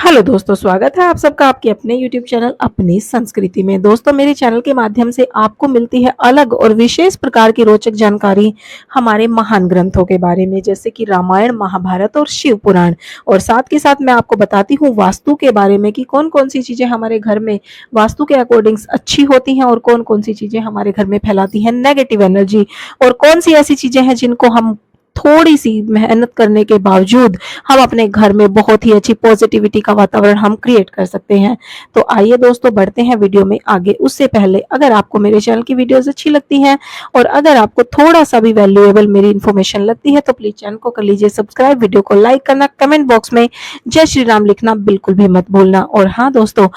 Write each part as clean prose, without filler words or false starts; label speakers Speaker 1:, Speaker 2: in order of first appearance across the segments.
Speaker 1: Hello दोस्तों, स्वागत है आप सबका आपके अपने YouTube चैनल अपनी संस्कृति में। दोस्तों, मेरे चैनल के माध्यम से आपको मिलती है अलग और विशेष प्रकार की रोचक जानकारी हमारे महान ग्रंथों के बारे में, जैसे कि रामायण, महाभारत और शिव पुराण। और साथ के साथ मैं आपको बताती हूँ वास्तु के बारे में कि कौन कौन सी चीजें हमारे घर में वास्तु के अकॉर्डिंग्स अच्छी होती हैं और कौन कौन सी चीजें हमारे घर में फैलाती हैं नेगेटिव एनर्जी, और कौन सी ऐसी चीजें हैं जिनको हम थोड़ी सी मेहनत करने के बावजूद हम अपने घर में बहुत ही अच्छी पॉजिटिविटी का वातावरण हम क्रिएट कर सकते हैं। तो आइए दोस्तों, बढ़ते हैं वीडियो में आगे। उससे पहले अगर आपको मेरे चैनल की वीडियोस अच्छी लगती हैं और अगर आपको थोड़ा सा भी वैल्यूएबल मेरी इन्फॉर्मेशन लगती है तो प्लीज चैनल को कर लीजिए सब्सक्राइब, वीडियो को लाइक करना, कमेंट बॉक्स में जय श्री राम लिखना बिल्कुल भी मत भूलना। और हाँ दोस्तों,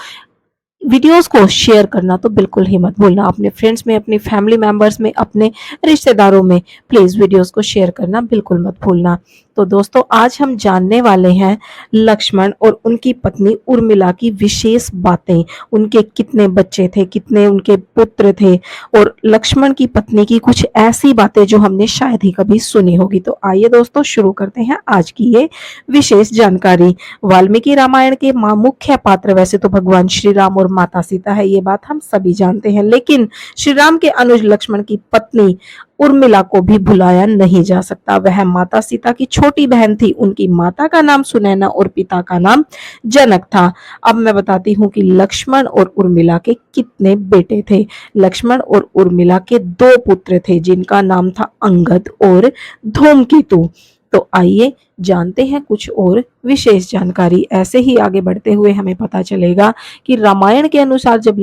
Speaker 1: वीडियोस को शेयर करना तो बिल्कुल ही मत भूलना। अपने फ्रेंड्स में, अपनी फैमिली मेंबर्स में, अपने रिश्तेदारों में प्लीज वीडियोस को शेयर करना बिल्कुल मत भूलना। तो दोस्तों, आज हम जानने वाले हैं लक्ष्मण और उनकी पत्नी उर्मिला की विशेष बातें। उनके कितने बच्चे थे, कितने उनके पुत्र थे, और लक्ष्मण की पत्नी की कुछ ऐसी बातें जो हमने शायद ही कभी सुनी होगी। तो आइए दोस्तों, शुरू करते हैं आज की ये विशेष जानकारी। वाल्मीकि रामायण के मुख्य पात्र वैसे तो भगवान श्री राम और माता सीता है, ये बात हम सभी जानते हैं, लेकिन श्री राम के अनुज लक्ष्मण की पत्नी उर्मिला को भी भुलाया नहीं जा सकता। वह माता सीता की छोटी बहन थी। उनकी माता का नाम सुनैना और पिता का नाम जनक था। अब मैं बताती हूँ कि लक्ष्मण और उर्मिला के कितने बेटे थे। लक्ष्मण और उर्मिला के दो पुत्र थे जिनका नाम था अंगद और धूमकेतु। तो आइए जानते हैं कुछ और विशेष जानकारी। ऐसे ही आगे बढ़ते हुए हमें पता चलेगा कि रामायण के अनुसार जब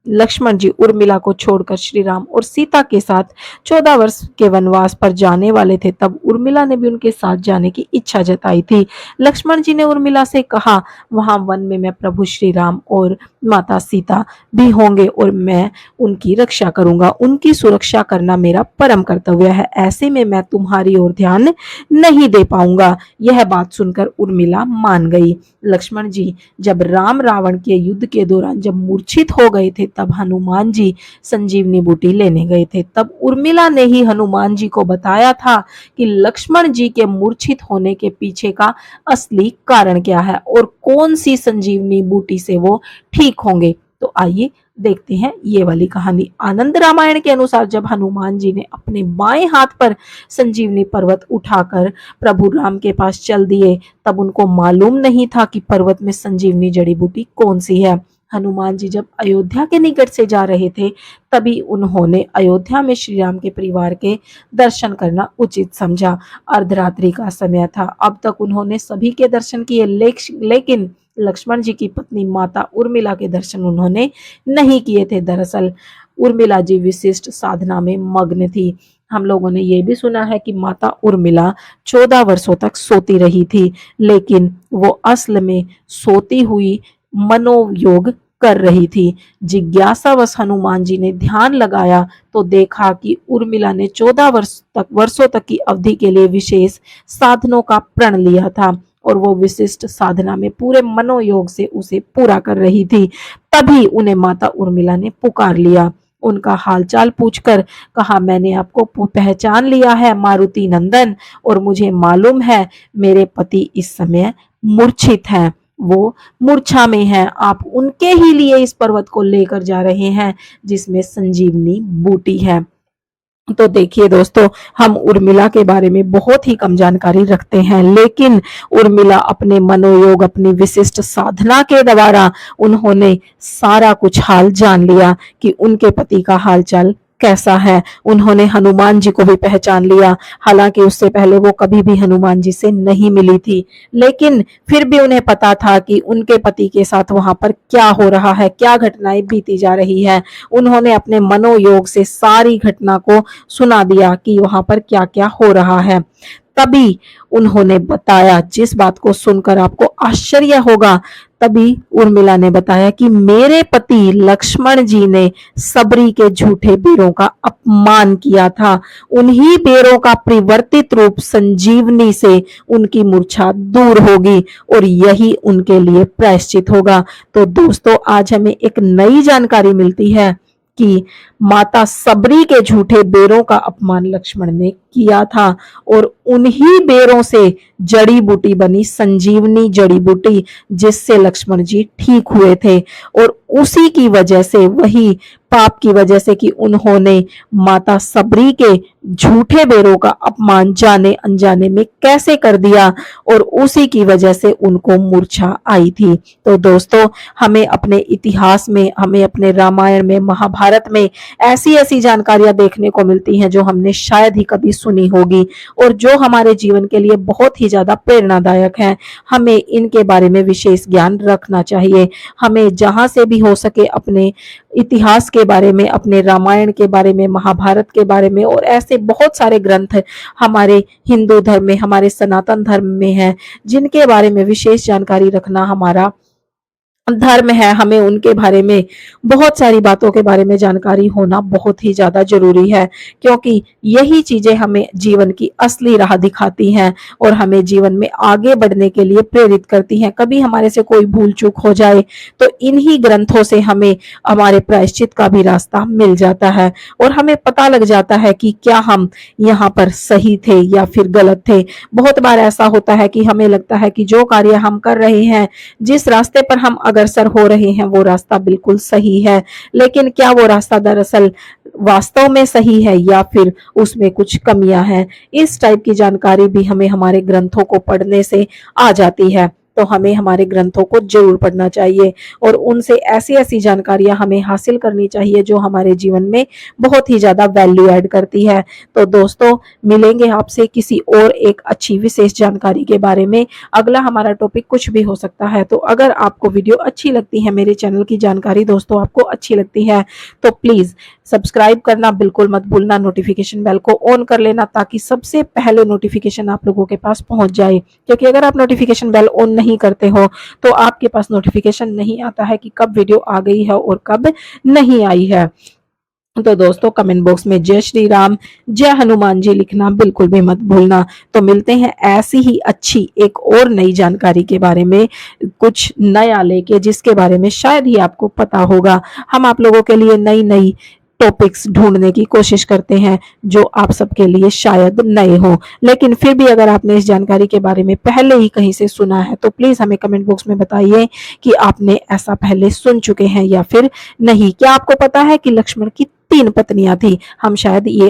Speaker 1: लक्ष्मण जी उर्मिला को छोड़कर श्री राम और सीता के साथ 14 वर्ष के वनवास पर जाने वाले थे, तब उर्मिला ने भी उनके साथ जाने की इच्छा जताई थी। लक्ष्मण जी ने उर्मिला से कहा, वहां वन में मैं प्रभु श्री राम और माता सीता भी होंगे और मैं उनकी रक्षा करूंगा। उनकी सुरक्षा करना मेरा परम कर्तव्य है। ऐसे में मैं तुम्हारी ओर ध्यान नहीं दे पाऊंगा। यह बात सुनकर उर्मिला मान गई। लक्ष्मण जी जब राम रावण के युद्ध के दौरान जब मूर्छित हो गए थे, तब हनुमान जी संजीवनी बूटी लेने गए थे। तब उर्मिला ने ही हनुमान जी को बताया था कि लक्ष्मण जी के मूर्छित होने के पीछे का असली कारण क्या है और कौन सी संजीवनी बूटी से वो ठीक होंगे। तो आइए देखते हैं ये वाली कहानी। आनंद रामायण के अनुसार जब हनुमान जी ने अपने बाएं हाथ पर संजीवनी पर्वत उठाकर प्रभु राम के पास चल दिए, तब उनको मालूम नहीं था कि पर्वत में संजीवनी जड़ी बूटी कौन सी है। हनुमान जी जब अयोध्या के निकट से जा रहे थे, तभी उन्होंने अयोध्या में श्री राम के परिवार के दर्शन करना उचित समझा। अर्धरात्रि का समय था। अब तक उन्होंने सभी के दर्शन किए, लेकिन लक्ष्मण जी की पत्नी माता उर्मिला के दर्शन उन्होंने नहीं किए थे। दरअसल उर्मिला जी विशिष्ट साधना में मग्न थी। हम लोगों ने ये भी सुना है कि माता उर्मिला 14 वर्षों तक सोती रही थी, लेकिन वो असल में सोती हुई मनोयोग कर रही थी। जिज्ञासावश हनुमान जी ने ध्यान लगाया तो देखा कि उर्मिला ने 14 वर्षों तक की अवधि के लिए विशेष साधनों का प्रण लिया था और वो विशिष्ट साधना में पूरे मनोयोग से उसे पूरा कर रही थी। तभी उन्हें माता उर्मिला ने पुकार लिया। उनका हालचाल पूछकर कहा, मैंने आपको पहचान लिया है मारुति नंदन, और मुझे मालूम है मेरे पति इस समय मूर्छित हैं, वो मूर्छा में हैं। आप उनके ही लिए इस पर्वत को लेकर जा रहे हैं जिसमें संजीवनी बूटी है। तो देखिए दोस्तों, हम उर्मिला के बारे में बहुत ही कम जानकारी रखते हैं, लेकिन उर्मिला अपने मनोयोग, अपनी विशिष्ट साधना के द्वारा उन्होंने सारा कुछ हाल जान लिया कि उनके पति का हालचाल कैसा है। उन्होंने हनुमान जी को भी पहचान लिया। हालांकि उससे पहले वो कभी भी हनुमान जी से नहीं मिली थी, लेकिन फिर भी उन्हें पता था कि उनके पति के साथ वहां पर क्या हो रहा है, क्या घटनाएं बीती जा रही है। उन्होंने अपने मनोयोग से सारी घटना को सुना दिया कि वहां पर क्या क्या हो रहा है। तभी उन्होंने बताया, जिस बात को सुनकर आपको आश्चर्य होगा, तभी उर्मिला ने बताया कि मेरे पति लक्ष्मण जी ने सबरी के झूठे बेरों का अपमान किया था। उन्हीं बेरों का परिवर्तित रूप संजीवनी से उनकी मूर्छा दूर होगी और यही उनके लिए प्रायश्चित होगा। तो दोस्तों, आज हमें एक नई जानकारी मिलती है कि माता सबरी के झूठे बेरों का अपमान लक्ष्मण ने किया था और उन्हीं बेरों से जड़ी बूटी बनी, संजीवनी जड़ी बूटी, जिससे लक्ष्मण जी ठीक हुए थे। और उसी की वजह से, वही पाप की वजह से कि उन्होंने माता सबरी के झूठे बेरों का अपमान जाने अनजाने में कैसे कर दिया, और उसी की वजह से उनको मूर्छा आई थी। तो दोस्तों, हमें अपने इतिहास में, हमें अपने रामायण में, महाभारत में ऐसी ऐसी जानकारियां देखने को मिलती हैं जो हमने शायद ही कभी सुनी होगी और जो हमारे जीवन के लिए बहुत ही ज्यादा प्रेरणादायक हैं। हमें इनके बारे में विशेष ज्ञान रखना चाहिए। हमें जहां से भी हो सके अपने इतिहास के बारे में, अपने रामायण के बारे में, महाभारत के बारे में और ऐसे बहुत सारे ग्रंथ हमारे हिंदू धर्म में, हमारे सनातन धर्म में हैं, जिनके बारे में विशेष जानकारी रखना हमारा धर्म है। हमें उनके बारे में, बहुत सारी बातों के बारे में जानकारी होना बहुत ही ज्यादा जरूरी है, क्योंकि यही चीजें हमें जीवन की असली राह दिखाती हैं और हमें जीवन में आगे बढ़ने के लिए प्रेरित करती हैं। कभी हमारे से कोई भूल चूक हो जाए तो इन्हीं ग्रंथों से हमें हमारे प्रायश्चित का भी रास्ता मिल जाता है और हमें पता लग जाता है कि क्या हम यहाँ पर सही थे या फिर गलत थे। बहुत बार ऐसा होता है कि हमें लगता है कि जो कार्य हम कर रहे हैं, जिस रास्ते पर हम अग्रसर हो रहे हैं, वो रास्ता बिल्कुल सही है, लेकिन क्या वो रास्ता दरअसल वास्तव में सही है या फिर उसमें कुछ कमियां हैं। इस टाइप की जानकारी भी हमें हमारे ग्रंथों को पढ़ने से आ जाती है। तो हमें हमारे ग्रंथों को जरूर पढ़ना चाहिए और उनसे ऐसी ऐसी जानकारियां हमें हासिल करनी चाहिए जो हमारे जीवन में बहुत ही ज्यादा वैल्यू ऐड करती है। तो दोस्तों, मिलेंगे आपसे किसी और एक अच्छी विशेष जानकारी के बारे में। अगला हमारा टॉपिक कुछ भी हो सकता है। तो अगर आपको वीडियो अच्छी लगती है, मेरे चैनल की जानकारी दोस्तों आपको अच्छी लगती है, तो प्लीज सब्सक्राइब करना बिल्कुल मत भूलना, नोटिफिकेशन बेल को ऑन कर लेना ताकि सबसे पहले नोटिफिकेशन आप लोगों के पास पहुंच जाए। क्योंकि अगर आप नोटिफिकेशन बेल ऑन नहीं करते हो तो आपके पास नोटिफिकेशन नहीं आता है कि कब वीडियो आ गई है और कब नहीं आई है। तो दोस्तों, कमेंट बॉक्स में जय श्री राम, जय हनुमान जी लिखना बिल्कुल भी मत भूलना। तो मिलते हैं ऐसी ही अच्छी एक और नई जानकारी के बारे में, कुछ नया लेके, जिसके बारे में शायद ही आपको पता होगा। हम आप लोगों के लिए नई नई टॉपिक्स ढूंढने की कोशिश करते हैं जो आप सबके लिए शायद नए हो, लेकिन फिर भी अगर आपने इस जानकारी के बारे में पहले ही कहीं से सुना है तो प्लीज हमें कमेंट बॉक्स में बताइए कि आपने ऐसा पहले सुन चुके हैं या फिर नहीं। क्या आपको पता है कि लक्ष्मण की 3 पत्नियां थी? हम शायद ये